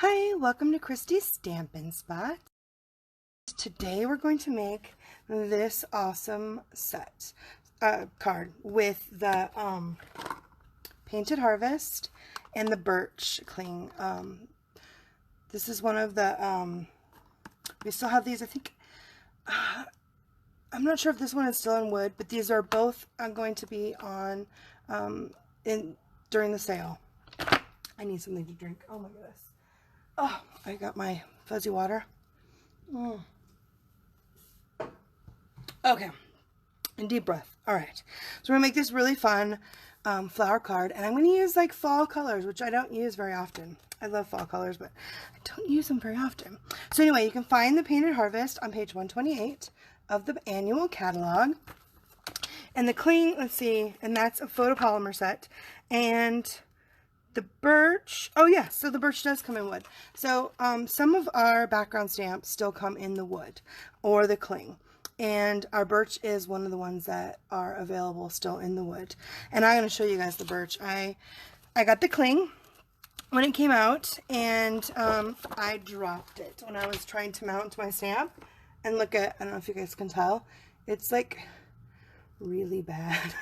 Hi, welcome to Christy's Stampin' Spot. Today we're going to make this awesome set card with the Painted Harvest and the Birch cling. This is one of the, we still have these, I think, I'm not sure if this one is still in wood, but these are both going to be on during the sale. I need something to drink. Oh my goodness. Oh, I got my fuzzy water. Okay, and deep breath. All right, so we're gonna make this really fun flower card, and I'm gonna use like fall colors, which I don't use very often. I love fall colors, but I don't use them very often. So anyway, you can find the Painted Harvest on page 128 of the annual catalog. And the cling, let's see, and that's a photopolymer set. And the Birch, oh yeah, so the Birch does come in wood. So some of our background stamps still come in the wood or the cling. And our Birch is one of the ones that are available still in the wood. And I'm going to show you guys the Birch. I got the cling when it came out, and I dropped it when I was trying to mount my stamp. And look at, I don't know if you guys can tell, it's like really bad.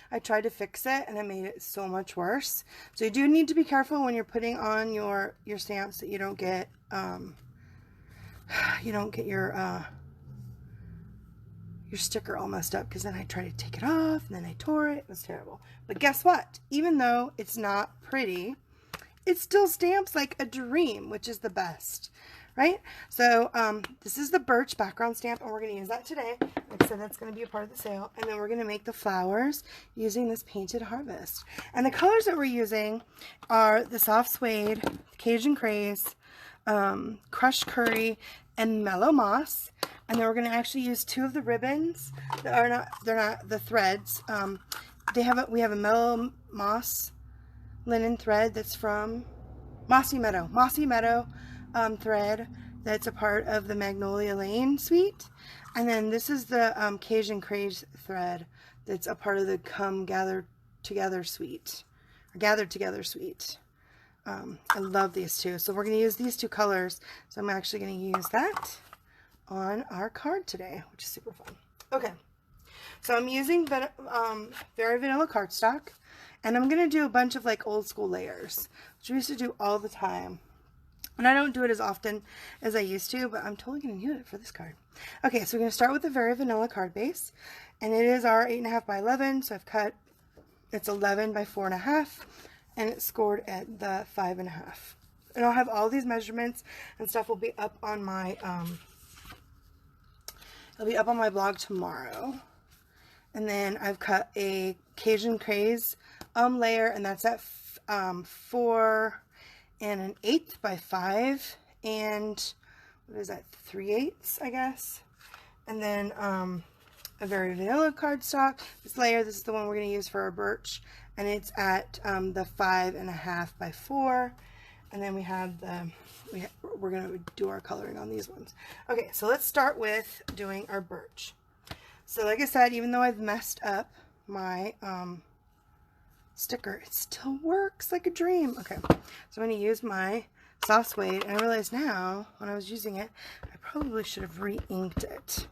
I tried to fix it and I made it so much worse. So you do need to be careful when you're putting on your stamps that you don't get your sticker all messed up, because then I tried to take it off and then I tore it. It was terrible. But guess what? Even though it's not pretty, it still stamps like a dream, which is the best. Right? So this is the Birch background stamp, and we're going to use that today. Like I said, that's going to be a part of the sale. And then we're going to make the flowers using this Painted Harvest. And the colors that we're using are the Soft Suede, Cajun Craze, Crushed Curry, and Mellow Moss. And then we're going to actually use two of the ribbons that are not, they're not the threads. We have a Mellow Moss linen thread that's from Mossy Meadow. Mossy Meadow thread that's a part of the Magnolia Lane suite, and then this is the Cajun Craze thread that's a part of the Come Gather Together suite, or Gathered Together suite. I love these two, so we're going to use these two colors. So I'm actually going to use that on our card today, which is super fun. Okay, so I'm using Very Vanilla cardstock, and I'm going to do a bunch of like old school layers, which we used to do all the time. And I don't do it as often as I used to, but I'm totally going to use it for this card. Okay, so we're going to start with the Very Vanilla card base. And it is our 8.5 by 11, so I've cut, it's 11 by 4.5, and it's scored at the 5.5. And I'll have all these measurements and stuff will be up on my, it'll be up on my blog tomorrow. And then I've cut a Cajun Craze layer, and that's at 4 1/8 by 5, and what is that, 3/8, I guess. And then a Very Vanilla cardstock. This layer, this is the one we're going to use for our Birch, and it's at the 5.5 by 4. And then we have the, we're going to do our coloring on these ones. Okay, so let's start with doing our Birch. So like I said, even though I've messed up my sticker, it still works like a dream. Okay, so I'm going to use my Soft Suede, and I realize now when I was using it, I probably should have re-inked it.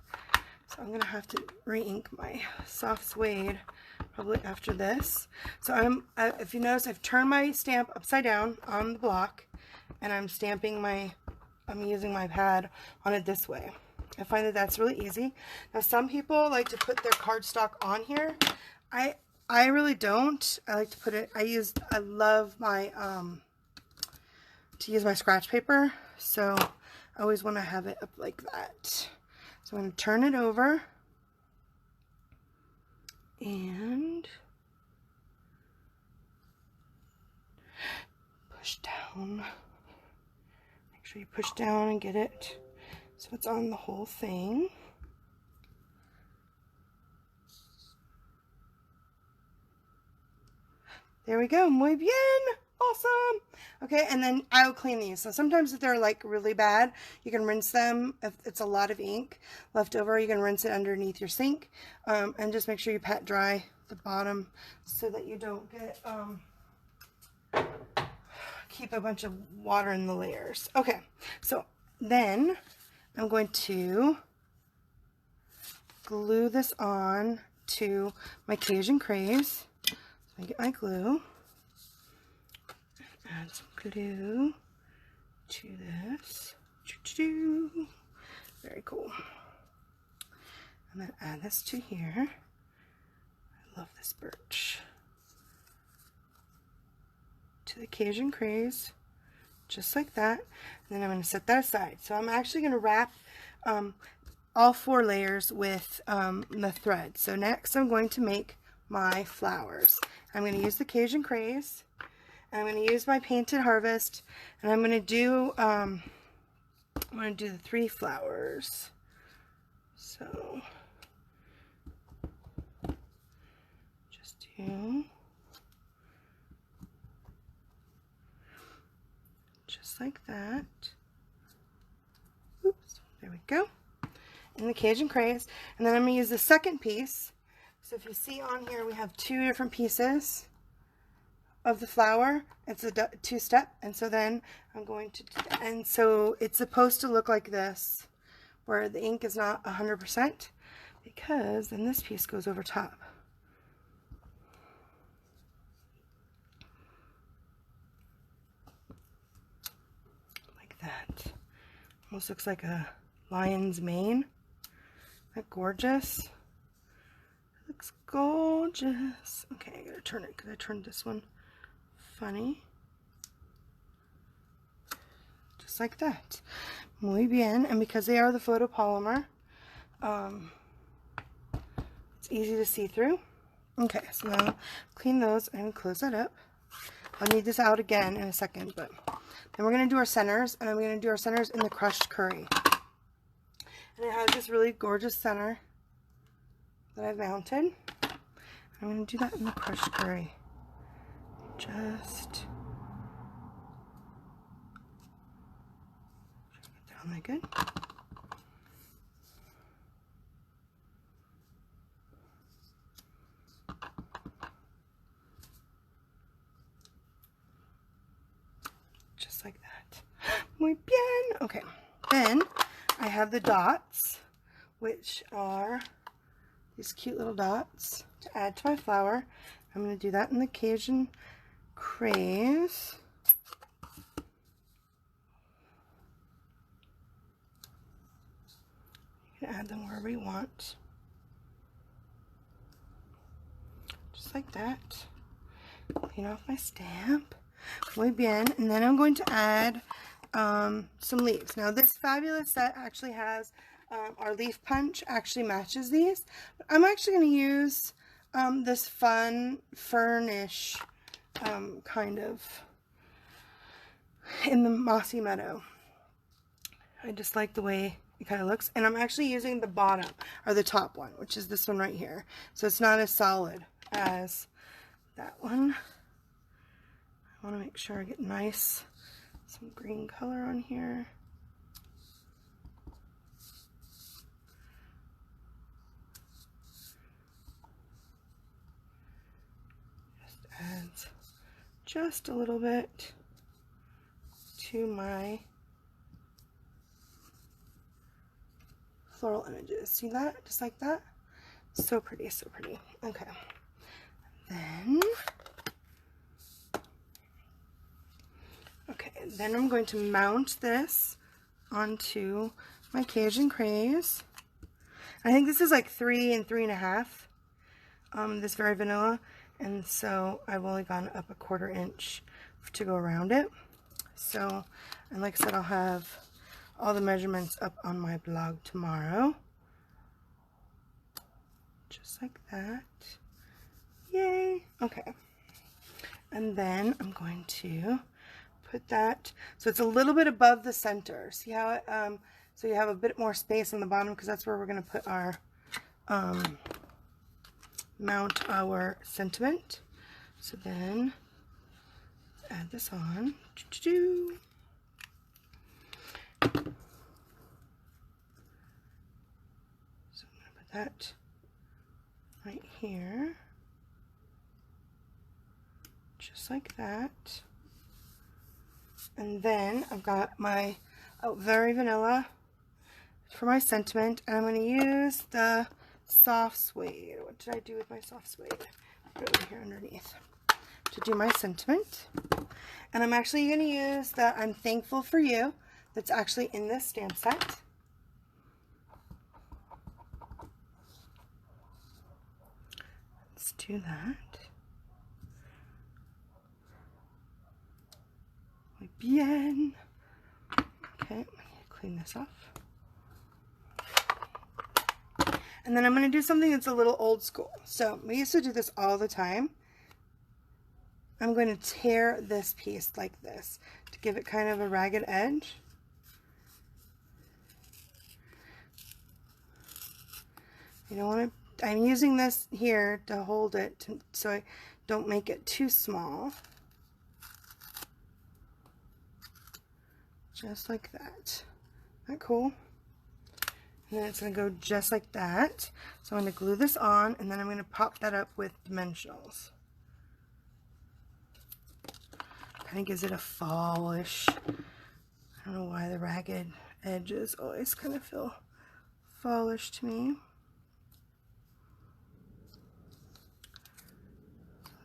So I'm going to have to re-ink my Soft Suede probably after this. So if you notice, I've turned my stamp upside down on the block, and I'm using my pad on it this way. I find that that's really easy. Now some people like to put their cardstock on here. I really don't. I like to put it, I love my, to use my scratch paper. So I always want to have it up like that. So I'm going to turn it over and push down. Make sure you push down and get it so it's on the whole thing. There we go. Muy bien. Awesome. Okay, and then I'll clean these. So sometimes if they're like really bad, you can rinse them. If it's a lot of ink left over, you can rinse it underneath your sink. And just make sure you pat dry the bottom so that you don't get keep a bunch of water in the layers. Okay, so then I'm going to glue this on to my Cajun Craze. So I get my glue, add some glue to this. Very cool. And then add this to here. I love this birch. To the Cajun Craze, just like that. And then I'm going to set that aside. So I'm actually going to wrap all 4 layers with the thread. So next I'm going to make my flowers. I'm going to use the Cajun Craze, and I'm going to use my Painted Harvest, and I'm going to do the 3 flowers. So just do just like that. Oops, there we go. In the Cajun Craze, and then I'm going to use the second piece. So if you see on here, we have 2 different pieces of the flower. It's a 2-step, and so then I'm going to, and so it's supposed to look like this, where the ink is not 100%, because then this piece goes over top. Like that. Almost looks like a lion's mane. Isn't that gorgeous? It looks gorgeous. Okay, I gotta turn it because I turned this one funny. Just like that. Muy bien. And because they are the photopolymer, it's easy to see through. Okay, so now clean those and close that up. I'll need this out again in a second, but then we're going to do our centers, and I'm going to do our centers in the crushed curry. And it has this really gorgeous center that I've mounted. I'm going to do that in the crushed curry. Just get down there good. Just like that. Muy bien. Okay. Then I have the dots, which are these cute little dots to add to my flower. I'm going to do that in the Cajun Craze. You can add them wherever you want. Just like that. Clean off my stamp. Muy bien. And then I'm going to add some leaves. Now this fabulous set actually has our leaf punch actually matches these. But I'm actually going to use this fun fernish kind of in the Mossy Meadow. I just like the way it kind of looks, and I'm actually using the bottom or the top one, which is this one right here, so it's not as solid as that one. I want to make sure I get some green color on here. Just adds just a little bit to my floral images. See that? Just like that? So pretty, so pretty. Okay. Then I'm going to mount this onto my Cajun Craze. I think this is like 3 and 3.5. This very vanilla, and so I've only gone up a 1/4 inch to go around it. So, and like I said, I'll have all the measurements up on my blog tomorrow. Just like that. Yay! Okay. And then I'm going to put that, so it's a little bit above the center. See how it, so you have a bit more space on the bottom, because that's where we're going to put our, mount our sentiment. So then, add this on. So I'm going to put that right here. Just like that. And then I've got my Very Vanilla for my sentiment, and I'm going to use the soft suede. What did I do with my soft suede? Put it over here underneath to do my sentiment. And I'm actually going to use the I'm Thankful for You that's actually in this stamp set. Let's do that. Muy bien. Okay, I need to clean this off. And then I'm going to do something that's a little old school. So we used to do this all the time. I'm going to tear this piece like this to give it kind of a ragged edge. You don't want to, I'm using this here to hold it so I don't make it too small. Just like that. Isn't that cool? And then it's going to go just like that. So I'm going to glue this on, and then I'm going to pop that up with dimensionals. Kind of gives it a fallish. I don't know why the ragged edges always kind of feel fallish to me.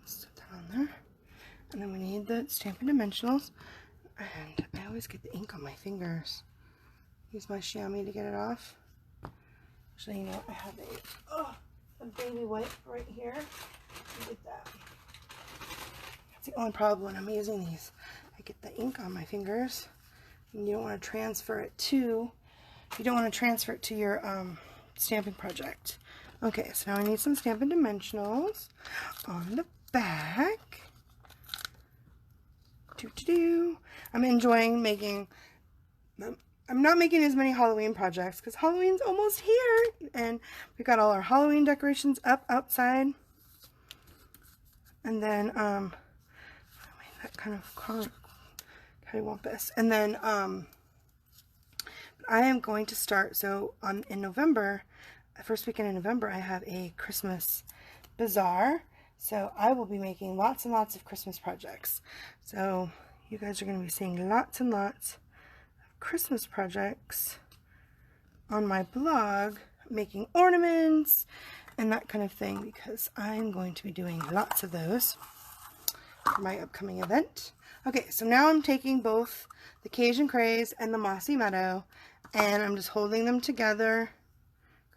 Let's set that on there. And then we need the Stampin' Dimensionals. And I always get the ink on my fingers. Use my chamois to get it off. Actually, you know, I have a baby wipe right here. Get that. That's the only problem when I'm using these. I get the ink on my fingers, and you don't want to transfer it to. You don't want to transfer it to your stamping project. Okay, so now I need some Stampin' Dimensionals on the back. I'm enjoying making them. I'm not making as many Halloween projects because Halloween's almost here, and we've got all our Halloween decorations up outside. And then that kind of cattywampus. And then I am going to start. So in November, the first weekend in November, I have a Christmas bazaar. So I will be making lots and lots of Christmas projects. So you guys are going to be seeing lots and lots of Christmas projects on my blog, making ornaments and that kind of thing, because I'm going to be doing lots of those for my upcoming event. Okay, so now I'm taking both the Cajun Craze and the Mossy Meadow, and I'm just holding them together,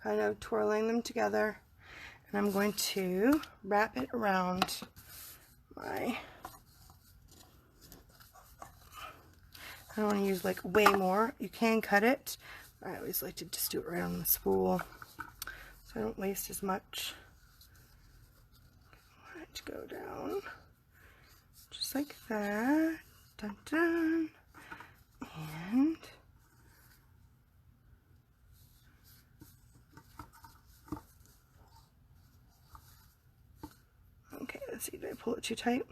kind of twirling them together. And I'm going to wrap it around my, I don't want to use like way more. You can cut it. I always like to just do it right on the spool so I don't waste as much. I want it to go down just like that. Dun dun. And okay, let's see, did I pull it too tight?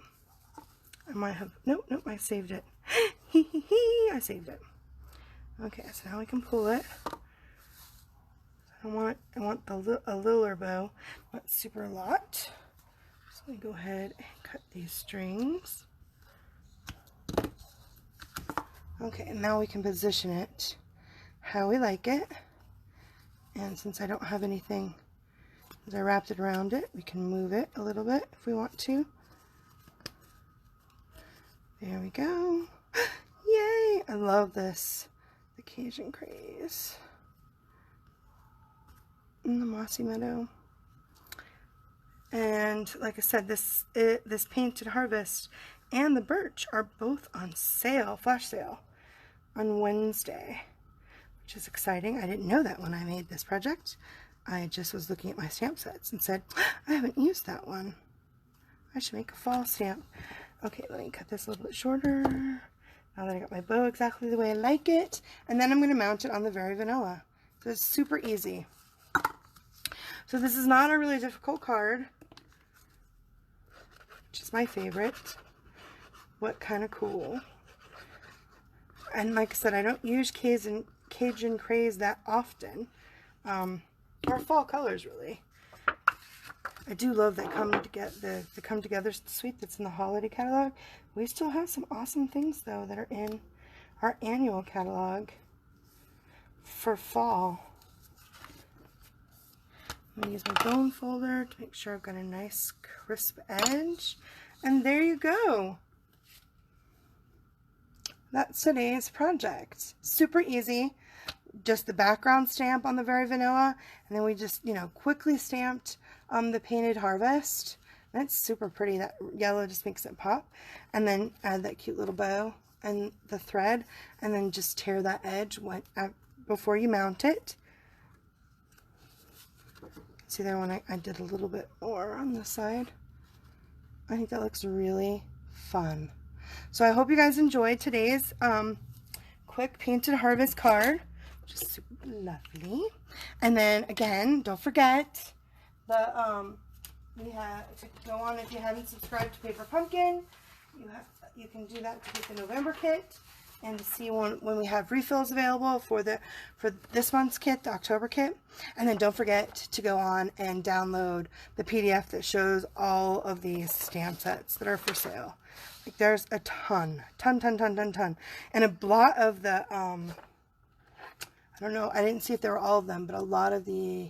I might have, nope, I saved it. I saved it. Okay, so now I can pull it. I want a littler bow, not super lot. So let me go ahead and cut these strings. Okay, and now we can position it how we like it. And since I don't have anything, as I wrapped it around it, we can move it a little bit if we want to. There we go. Yay! I love this. The Cajun Craze. In the Mossy Meadow. And like I said, this Painted Harvest and the Birch are both on sale, flash sale, on Wednesday, which is exciting. I didn't know that when I made this project. I just was looking at my stamp sets and said, I haven't used that one. I should make a fall stamp. Okay, let me cut this a little bit shorter. Now that I got my bow exactly the way I like it. And then I'm going to mount it on the Very Vanilla. So it's super easy. So this is not a really difficult card, which is my favorite. What kind of cool. And like I said, I don't use Cajun Craze that often. Or fall colors, really. I do love that the Come Together suite that's in the holiday catalog. We still have some awesome things though that are in our annual catalog for fall. I'm going to use my bone folder to make sure I've got a nice crisp edge. And there you go. That's today's project. Super easy. Just the background stamp on the very vanilla. And then we just, you know, quickly stamped the painted harvest. That's super pretty. That yellow just makes it pop. And then add that cute little bow and the thread. And then just tear that edge before you mount it. See there when I did a little bit more on the side. I think that looks really fun. So I hope you guys enjoyed today's quick painted harvest card, which is super lovely. And then again, don't forget the we have to go on if you haven't subscribed to Paper Pumpkin. You can do that to get the November kit and to see when we have refills available for this month's kit, the October kit. And then don't forget to go on and download the PDF that shows all of these stamp sets that are for sale. Like there's a ton. And a lot of the, I don't know, I didn't see if there were all of them, but a lot of the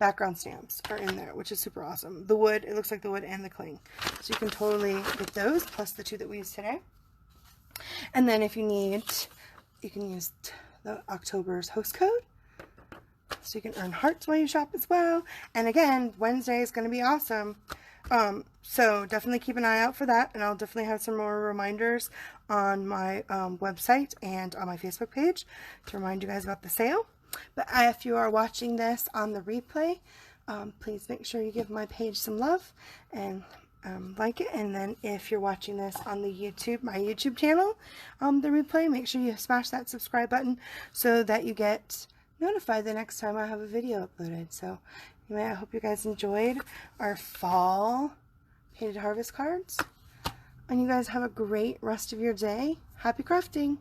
background stamps are in there, which is super awesome. The wood, it looks like the wood and the cling. So you can totally get those, plus the two that we used today. And then if you need, you can use the October's host code. So you can earn hearts while you shop as well. And again, Wednesday is going to be awesome. So definitely keep an eye out for that. And I'll definitely have some more reminders on my website and on my Facebook page to remind you guys about the sale. But if you are watching this on the replay, please make sure you give my page some love and like it. And then if you're watching this on the my YouTube channel, the replay, make sure you smash that subscribe button so that you get notified the next time I have a video uploaded. So anyway, I hope you guys enjoyed our fall painted harvest cards, and you guys have a great rest of your day. Happy crafting!